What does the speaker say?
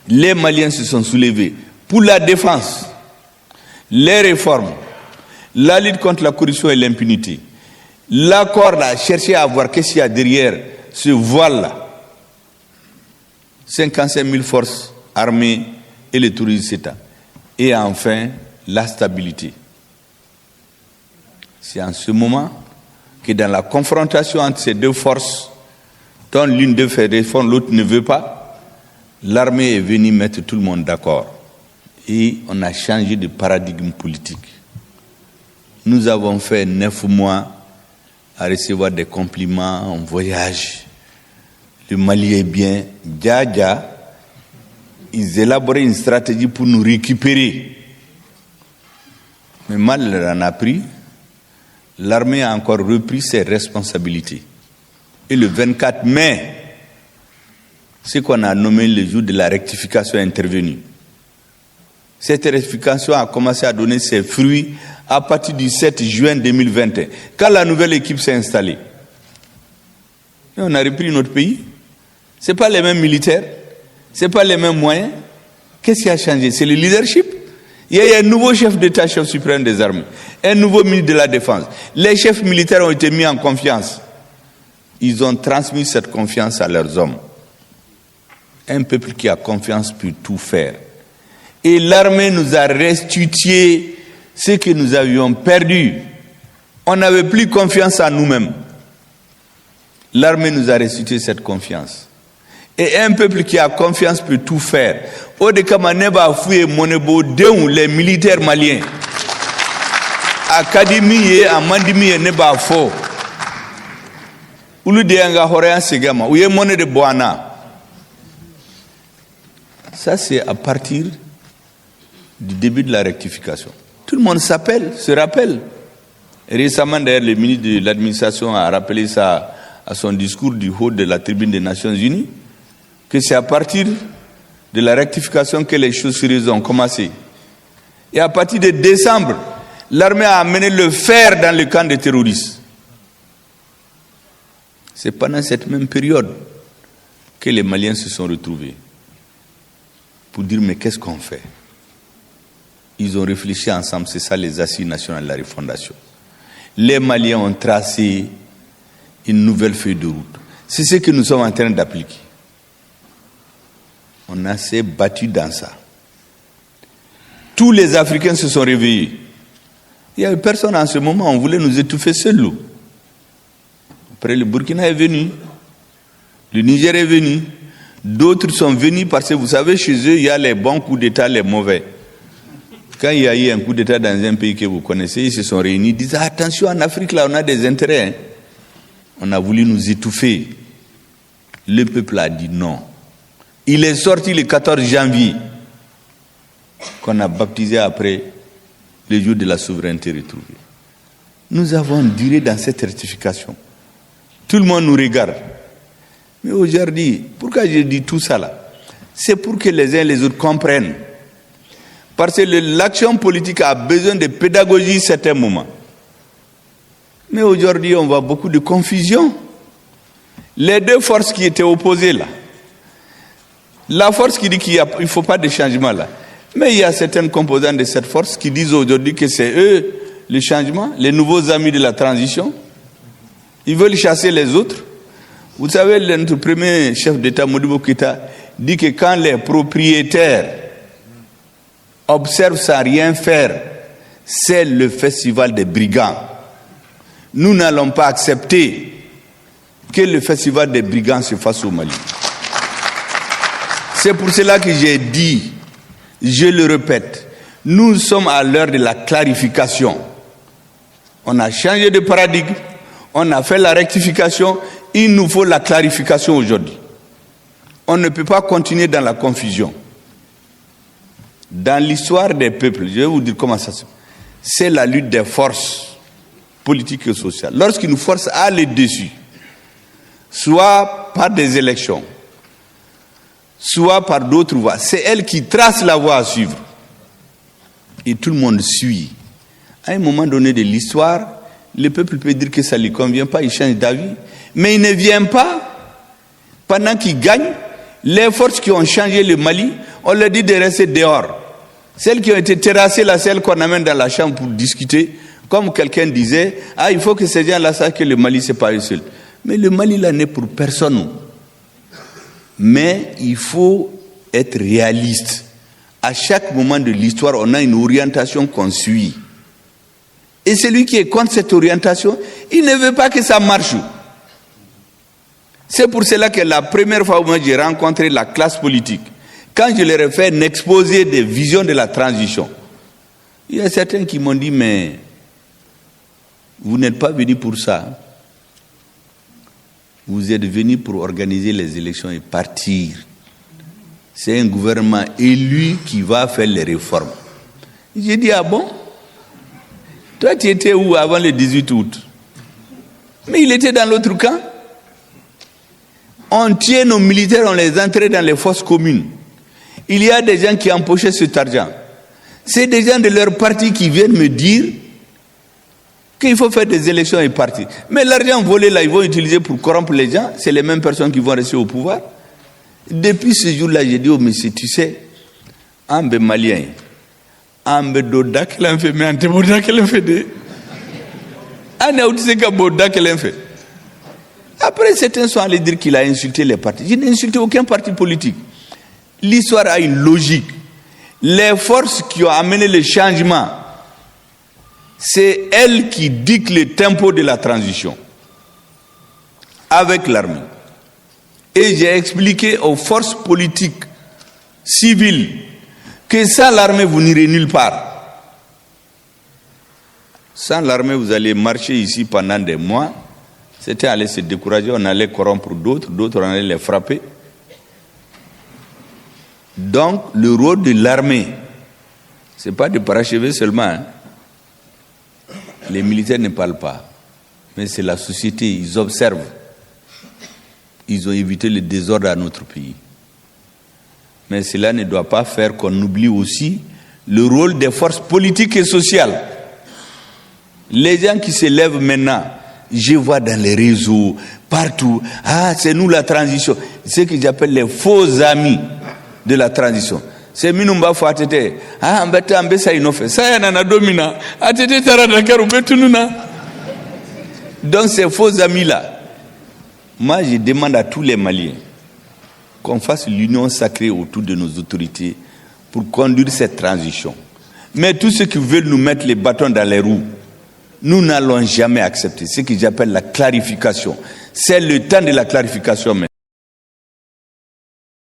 les Maliens se sont soulevés pour la défense, les réformes, la lutte contre la corruption et l'impunité. L'accord a cherché à voir qu'est-ce qu'il y a derrière ce voile-là. 55 000 forces armées et les touristes CETA. Et enfin, la stabilité. C'est en ce moment que dans la confrontation entre ces deux forces, dont l'une d'eux fait réforme, l'autre ne veut pas, l'armée est venue mettre tout le monde d'accord. Et on a changé de paradigme politique. Nous avons fait 9 mois à recevoir des compliments, on voyage. Le Mali est bien. Dja, ils élaboraient une stratégie pour nous récupérer. Mais mal en a pris. L'armée a encore repris ses responsabilités. Et le 24 mai, ce qu'on a nommé le jour de la rectification intervenue. Cette rectification a commencé à donner ses fruits à partir du 7 juin 2021, quand la nouvelle équipe s'est installée. Et on a repris notre pays. Ce n'est pas les mêmes militaires, ce n'est pas les mêmes moyens. Qu'est-ce qui a changé? C'est le leadership. Il y a un nouveau chef d'État, chef suprême des armées, un nouveau ministre de la Défense. Les chefs militaires ont été mis en confiance. Ils ont transmis cette confiance à leurs hommes. Un peuple qui a confiance peut tout faire. Et l'armée nous a restitué ce que nous avions perdu. On n'avait plus confiance en nous-mêmes. L'armée nous a restitué cette confiance. Et un peuple qui a confiance peut tout faire. Les militaires maliens. Académie et Mandimi et Neba Fo. de Boana. Ça, c'est à partir du début de la rectification. Tout le monde se rappelle. Récemment, d'ailleurs, le ministre de l'administration a rappelé ça à son discours du haut de la tribune des Nations Unies, que c'est à partir de la rectification que les choses sérieuses ont commencé. Et à partir de décembre, l'armée a amené le fer dans le camp des terroristes. C'est pendant cette même période que les Maliens se sont retrouvés pour dire mais qu'est-ce qu'on fait? Ils ont réfléchi ensemble, c'est ça les assises nationales de la refondation. Les Maliens ont tracé une nouvelle feuille de route. C'est ce que nous sommes en train d'appliquer. On a s'est battu dans ça. Tous les Africains se sont réveillés. Il n'y avait personne en ce moment, on voulait nous étouffer seuls. Après, le Burkina est venu, le Niger est venu, d'autres sont venus parce que vous savez, chez eux, il y a les bons coups d'État, les mauvais. Quand il y a eu un coup d'État dans un pays que vous connaissez, ils se sont réunis, ils disent attention, en Afrique, là, on a des intérêts. On a voulu nous étouffer. Le peuple a dit non. Il est sorti le 14 janvier, qu'on a baptisé après le jour de la souveraineté retrouvée. Nous avons duré dans cette rectification. Tout le monde nous regarde. Mais aujourd'hui, pourquoi je dis tout ça là? C'est pour que les uns et les autres comprennent. Parce que l'action politique a besoin de pédagogie à certains moments. Mais aujourd'hui, on voit beaucoup de confusion. Les deux forces qui étaient opposées là, la force qui dit qu'il ne faut pas de changement là, mais il y a certaines composantes de cette force qui disent aujourd'hui que c'est eux le changement, les nouveaux amis de la transition. Ils veulent chasser les autres. Vous savez, notre premier chef d'État, Modibo Keïta, dit que quand les propriétaires observent sans rien faire, c'est le festival des brigands. Nous n'allons pas accepter que le festival des brigands se fasse au Mali. C'est pour cela que j'ai dit, je le répète, nous sommes à l'heure de la clarification. On a changé de paradigme, on a fait la rectification, il nous faut la clarification aujourd'hui. On ne peut pas continuer dans la confusion. Dans l'histoire des peuples, je vais vous dire comment ça se passe. C'est la lutte des forces politiques et sociales. Lorsqu'ils nous forcent à aller dessus, soit par des élections, soit par d'autres voies, c'est elles qui tracent la voie à suivre. Et tout le monde suit. À un moment donné de l'histoire, le peuple peut dire que ça ne lui convient pas, il change d'avis. Mais il ne vient pas, pendant qu'il gagne, les forces qui ont changé le Mali on leur dit de rester dehors. Celles qui ont été terrassées, là, celles qu'on amène dans la chambre pour discuter, comme quelqu'un disait, il faut que ces gens-là sachent que le Mali, c'est pas eux seuls. Mais le Mali, là, n'est pour personne. Mais il faut être réaliste. À chaque moment de l'histoire, on a une orientation qu'on suit. Et celui qui est contre cette orientation, il ne veut pas que ça marche. C'est pour cela que la première fois où j'ai rencontré la classe politique, quand je leur ai fait un exposé des visions de la transition, il y a certains qui m'ont dit, mais vous n'êtes pas venus pour ça. Vous êtes venus pour organiser les élections et partir. C'est un gouvernement élu qui va faire les réformes. J'ai dit, ah bon? Toi, tu étais où avant le 18 août? Mais il était dans l'autre camp. On tient nos militaires, on les entrait dans les fosses communes. Il y a des gens qui empochaient cet argent. C'est des gens de leur parti qui viennent me dire qu'il faut faire des élections et partir. Mais l'argent volé là, ils vont utiliser pour corrompre les gens. C'est les mêmes personnes qui vont rester au pouvoir. Depuis ce jour-là, j'ai dit, oh monsieur, tu sais, Ambe malien, Ambe doda qu'elle a fait, mais Ante boda qu'elle a fait de. Ane outiseka boda qu'elle a fait. Après, certains sont allés dire qu'il a insulté les partis. Je n'ai insulté aucun parti politique. L'histoire a une logique. Les forces qui ont amené le changement, c'est elles qui dictent le tempo de la transition avec l'armée. Et j'ai expliqué aux forces politiques civiles que sans l'armée, vous n'irez nulle part. Sans l'armée, vous allez marcher ici pendant des mois. C'était aller se décourager, on allait corrompre d'autres, d'autres on allait les frapper. Donc, le rôle de l'armée, ce n'est pas de parachever seulement. Hein. Les militaires ne parlent pas, mais c'est la société, ils observent. Ils ont évité le désordre dans notre pays. Mais cela ne doit pas faire qu'on oublie aussi le rôle des forces politiques et sociales. Les gens qui se lèvent maintenant, je vois dans les réseaux, partout, c'est nous la transition. C'est ce que j'appelle les faux amis de la transition. C'est Minumba Fatete. Mbeta Mbesa Inofe. Ça y est, nana domina. Atete Taradakar ou Betununa. Donc ces faux amis-là, moi je demande à tous les Maliens qu'on fasse l'union sacrée autour de nos autorités pour conduire cette transition. Mais tous ceux qui veulent nous mettre les bâtons dans les roues, nous n'allons jamais accepter ce que j'appelle la clarification. C'est le temps de la clarification maintenant.